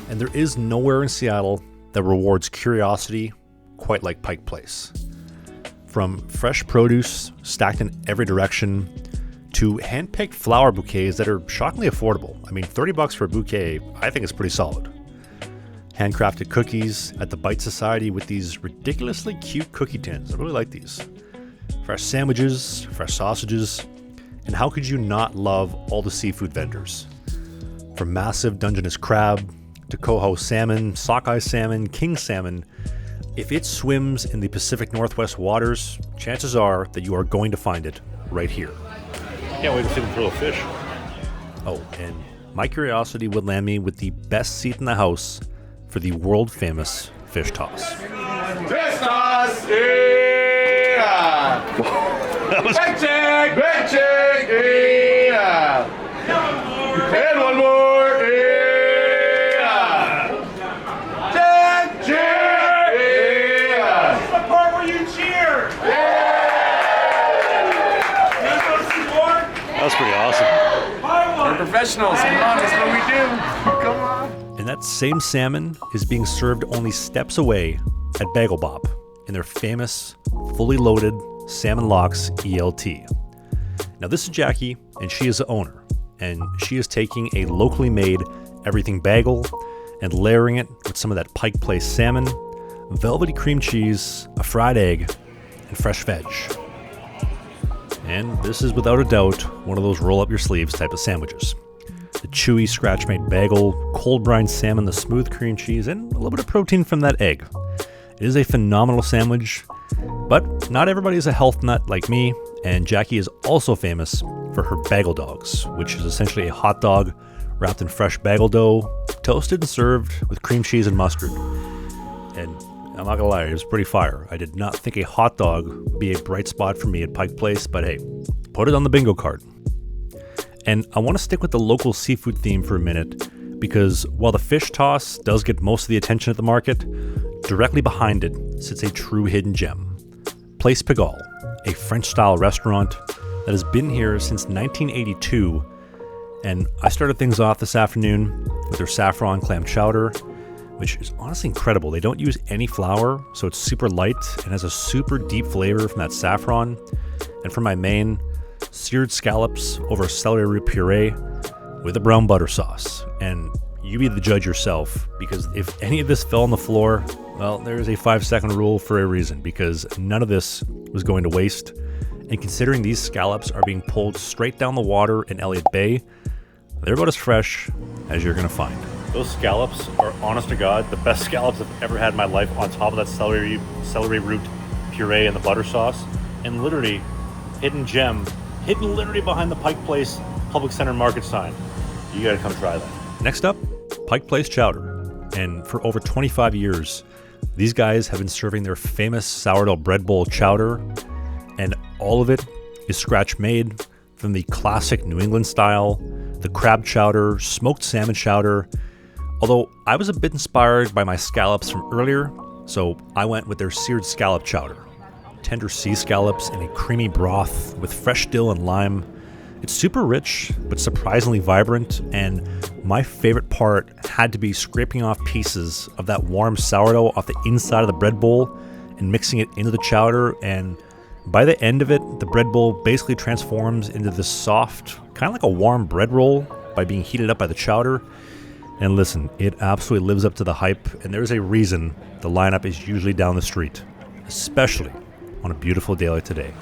And there is nowhere in Seattle that rewards curiosity quite like Pike Place. From fresh produce stacked in every direction to hand-picked flower bouquets that are shockingly affordable. I mean, $30 for a bouquet, I think is pretty solid. Handcrafted cookies at the Bite Society with these ridiculously cute cookie tins. I really like these. Fresh sandwiches, fresh sausages, and how could you not love all the seafood vendors? From massive Dungeness crab to coho salmon, sockeye salmon, king salmon, if it swims in the Pacific Northwest waters, chances are that you are going to find it right here. Can't wait to see them throw a fish. Oh, and my curiosity would land me with the best seat in the house for the world famous fish toss. Fish toss! Yeah! Back check! Yeah! And one more! Yeah! Check! Yeah! This is the part where you cheer! That was pretty awesome. We're professionals. Come on, that's what we do. Come on. And that same salmon is being served only steps away at Bagel Bop in their famous, fully loaded Salmon Locks ELT. Now this is Jackie, and she is the owner, and she is taking a locally made everything bagel and layering it with some of that Pike Place salmon, velvety cream cheese, a fried egg, and fresh veg. And this is without a doubt one of those roll-up-your-sleeves type of sandwiches. The chewy, scratch-made bagel, cold brine salmon, the smooth cream cheese, and a little bit of protein from that egg. It is a phenomenal sandwich, but not everybody is a health nut like me, and Jackie is also famous for her bagel dogs, which is essentially a hot dog wrapped in fresh bagel dough, toasted and served with cream cheese and mustard. And I'm not gonna lie, it was pretty fire. I did not think a hot dog would be a bright spot for me at Pike Place, but hey, put it on the bingo card. And I want to stick with the local seafood theme for a minute, because while the fish toss does get most of the attention at the market, directly behind it sits a true hidden gem. Place Pigalle, a French-style restaurant that has been here since 1982, and I started things off this afternoon with their saffron clam chowder, which is honestly incredible. They don't use any flour, so it's super light and has a super deep flavor from that saffron. And for my main, seared scallops over celery root puree with a brown butter sauce. And you be the judge yourself, because if any of this fell on the floor, well, there's a 5-second rule for a reason, because none of this was going to waste. And considering these scallops are being pulled straight down the water in Elliott Bay, they're about as fresh as you're going to find. Those scallops are, honest to God, the best scallops I've ever had in my life, on top of that celery root puree and the butter sauce. And literally, hidden gem, hidden literally behind the Pike Place Public Center Market sign. You gotta come try that. Next up, Pike Place Chowder. And for over 25 years, these guys have been serving their famous sourdough bread bowl chowder, and all of it is scratch made from the classic New England style, the crab chowder, smoked salmon chowder. Although I was a bit inspired by my scallops from earlier, so I went with their seared scallop chowder. Tender sea scallops in a creamy broth with fresh dill and lime. It's super rich, but surprisingly vibrant, and my favorite part had to be scraping off pieces of that warm sourdough off the inside of the bread bowl and mixing it into the chowder, and by the end of it, the bread bowl basically transforms into this soft, kind of like a warm bread roll by being heated up by the chowder. And listen, it absolutely lives up to the hype, and there's a reason the lineup is usually down the street, especially on a beautiful day like today.